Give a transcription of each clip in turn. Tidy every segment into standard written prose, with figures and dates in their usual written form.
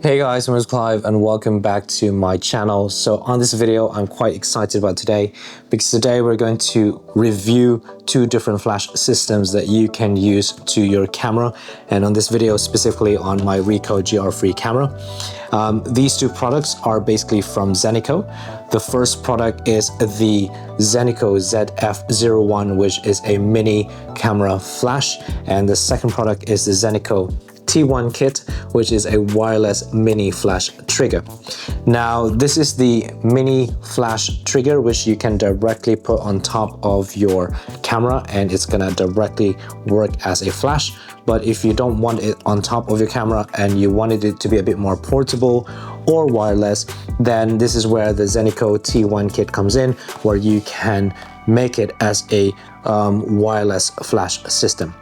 Hey guys, my name is Clive and welcome back to my channel. So on this video, I'm quite excited about today because today we're going to review two different flash systems that you can use to your camera. And on this video, specifically on my RICOH GRIII camera. These two products are basically from Zeniko. The first product is the Zeniko ZF04, which is a mini camera flash. And the second product is the Zeniko T1 kit, which is a wireless mini flash trigger. Now, this is the mini flash trigger, which you can directly put on top of your camera and it's gonna directly work as a flash. But if you don't want it on top of your camera and you wanted it to be a bit more portable or wireless, then this is where the Zeniko T1 kit comes in, where you can make it as a wireless flash system.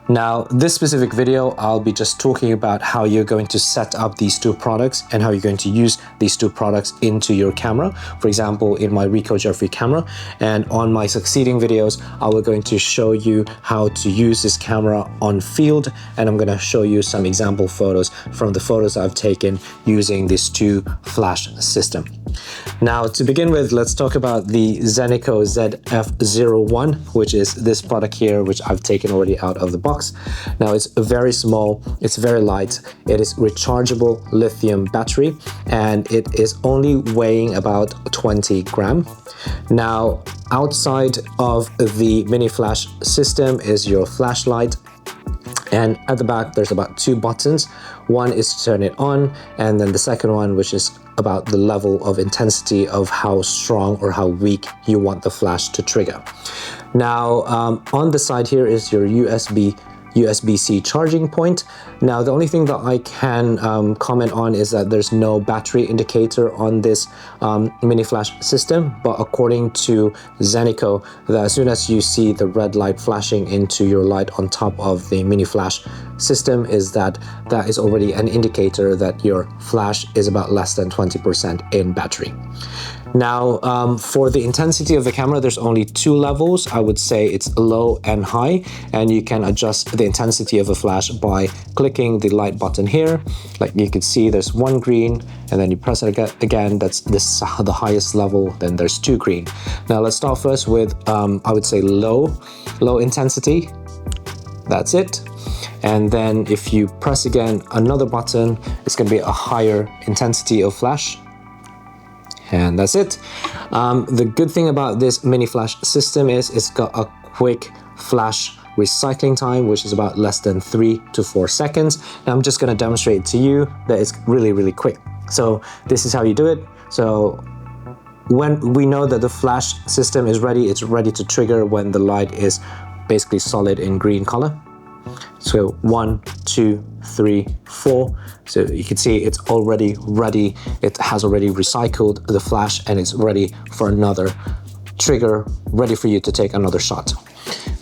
Now, this specific video, I'll be just talking about how you're going to set up these two products and how you're going to use these two products into your camera. For example, in my RICOH GRIII camera, and on my succeeding videos, I will going to show you how to use this camera on field, and I'm going to show you some example photos from the photos I've taken using this two flash system. Now, to begin with, let's talk about the Zeniko ZF04, which is this product here, which I've taken already out of the box. Now, it's very small, it's very light, it is rechargeable lithium battery, and it is only weighing about 20 grams. Now, outside of the mini flash system is your flashlight. And at the back, there's about two buttons. One is to turn it on, and then the second one, which is about the level of intensity of how strong or how weak you want the flash to trigger. Now, on the side here is your USB-C charging point. Now, the only thing that I can comment on is that there's no battery indicator on this mini flash system, but according to Zeniko, that as soon as you see the red light flashing into your light on top of the mini flash system, that is already an indicator that your flash is about less than 20% in battery. Now, for the intensity of the camera, there's only two levels. I would say it's low and high, and you can adjust the intensity of a flash by clicking the light button here. Like you can see, there's one green, and then you press it again, that's the highest level, then there's two green. Now, let's start first with, I would say low intensity. That's it. And then if you press again another button, it's going to be a higher intensity of flash. And that's it. The good thing about this mini flash system is it's got a quick flash recycling time, which is about less than 3 to 4 seconds. And I'm just going to demonstrate to you that it's really quick. So this is how you do it. So when we know that the flash system is ready, it's ready to trigger when the light is basically solid in green color. So 1, 2, 3, 4. So you can see it's already ready. It has already recycled the flash and it's ready for another trigger, ready for you to take another shot.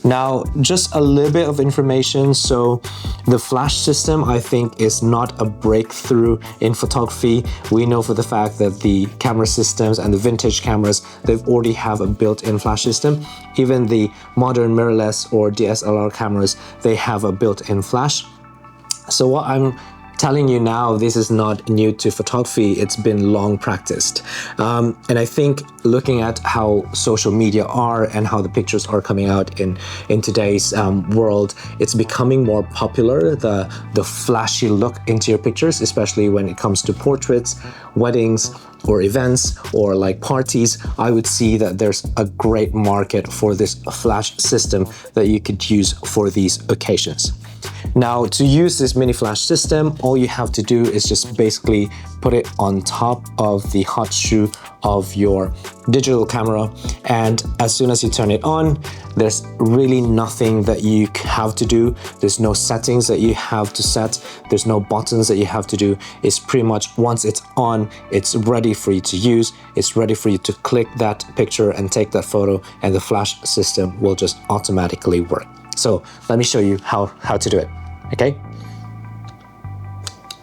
Now, just a little bit of information. So the flash system, I think, is not a breakthrough in photography. We know for the fact that the camera systems and the vintage cameras, they've already have a built-in flash system. Even the modern mirrorless or DSLR cameras, they have a built-in flash. So what I'm telling you now, this is not new to photography, it's been long practiced. And I think looking at how social media are and how the pictures are coming out in today's world, it's becoming more popular, the flashy look into your pictures, especially when it comes to portraits, weddings, or events, or like parties. I would see that there's a great market for this flash system that you could use for these occasions. Now, to use this mini flash system, all you have to do is just basically put it on top of the hot shoe of your digital camera, and as soon as you turn it on, there's really nothing that you have to do. There's no settings that you have to set. There's no buttons that you have to do. It's pretty much, once it's on, it's ready for you to use. It's ready for you to click that picture and take that photo, and the flash system will just automatically work. So let me show you how to do it. Okay,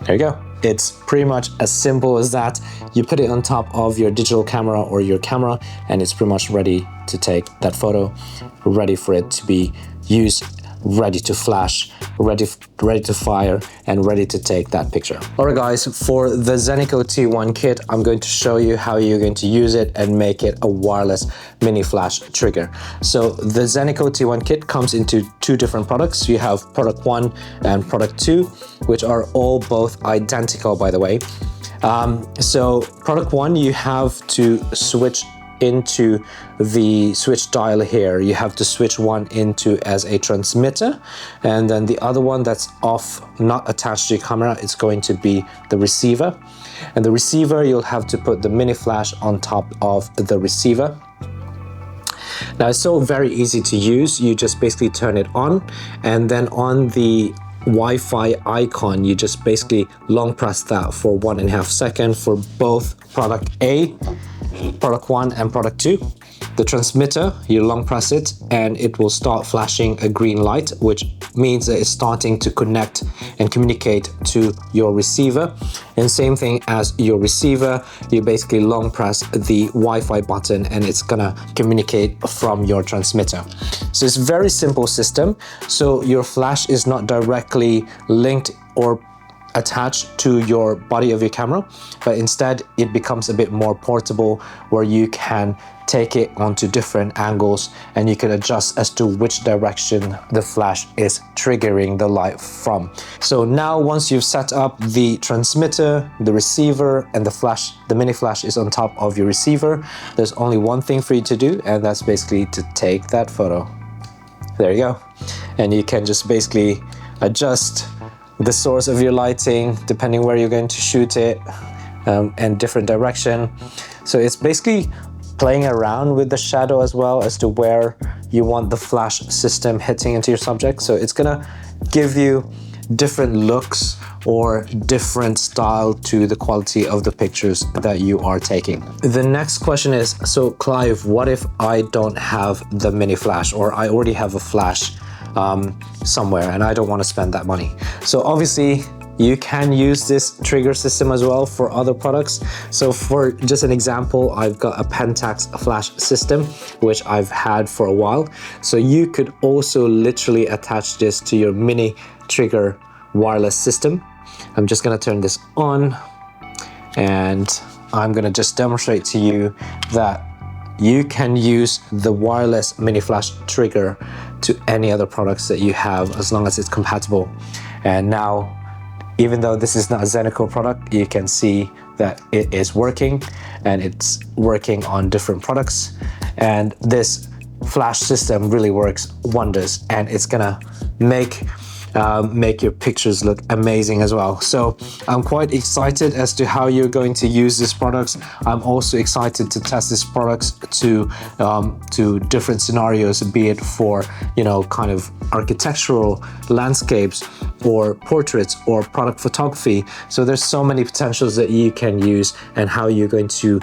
there you go. It's pretty much as simple as that. You put it on top of your digital camera or your camera, and it's pretty much ready to take that photo, ready for it to be used, ready to flash, ready to fire and ready to take that picture. Alright guys, for the Zeniko T1 kit, I'm going to show you how you're going to use it and make it a wireless mini flash trigger. So the Zeniko T1 kit comes into two different products. You have product 1 and product 2, which are all both identical, by the way. So product 1, you have to switch into the switch dial here. You have to switch one into as a transmitter, and then the other one that's off, not attached to your camera, it's going to be the receiver. And the receiver, you'll have to put the mini flash on top of the receiver. Now it's so very easy to use. You just basically turn it on, and then on the Wi-Fi icon, you just basically long press that for 1.5 seconds for both product A, product 1 and product 2. The transmitter, you long press it and it will start flashing a green light, which means that it's starting to connect and communicate to your receiver. And same thing as your receiver, you basically long press the Wi-Fi button and it's gonna communicate from your transmitter. So it's a very simple system. So your flash is not directly linked or attached to your body of your camera, but instead it becomes a bit more portable, where you can take it onto different angles and you can adjust as to which direction the flash is triggering the light from. So now once you've set up the transmitter, the receiver, and the mini flash is on top of your receiver, there's only one thing for you to do, and that's basically to take that photo. There you go. And you can just basically adjust the source of your lighting depending where you're going to shoot it, and different direction. So it's basically playing around with the shadow as well as to where you want the flash system hitting into your subject. So it's gonna give you different looks or different style to the quality of the pictures that you are taking. The next question is, so Clive, what if I don't have the mini flash, or I already have a flash somewhere and I don't want to spend that money? So obviously you can use this trigger system as well for other products. So for just an example, I've got a Pentax flash system, which I've had for a while. So you could also literally attach this to your mini trigger wireless system. I'm just going to turn this on and I'm going to just demonstrate to you that you can use the wireless mini flash trigger to any other products that you have, as long as it's compatible. And now, even though this is not a Zeniko product, you can see that it is working, and it's working on different products. And this flash system really works wonders, and it's gonna make your pictures look amazing as well. So I'm quite excited as to how you're going to use these products. I'm also excited to test these products to different scenarios, be it for, you know, kind of architectural landscapes or portraits or product photography. So there's so many potentials that you can use, and how you're going to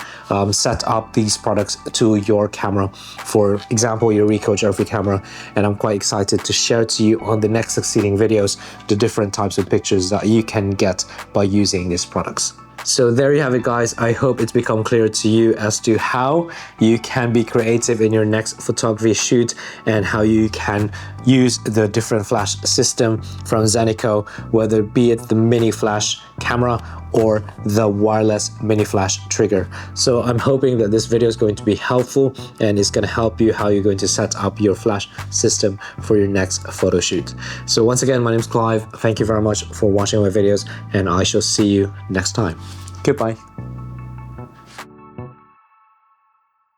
set up these products to your camera, for example your RICOH GRIII camera. And I'm quite excited to share to you on the next succeeding videos the different types of pictures that you can get by using these products. So there you have it, guys. I hope it's become clear to you as to how you can be creative in your next photography shoot, and how you can use the different flash system from Zeniko, whether be it the mini flash camera or the wireless mini flash trigger. So I'm hoping that this video is going to be helpful, and it's going to help you how you're going to set up your flash system for your next photo shoot. So once again, my name is Clive. Thank you very much for watching my videos, and I shall see you next time. Goodbye.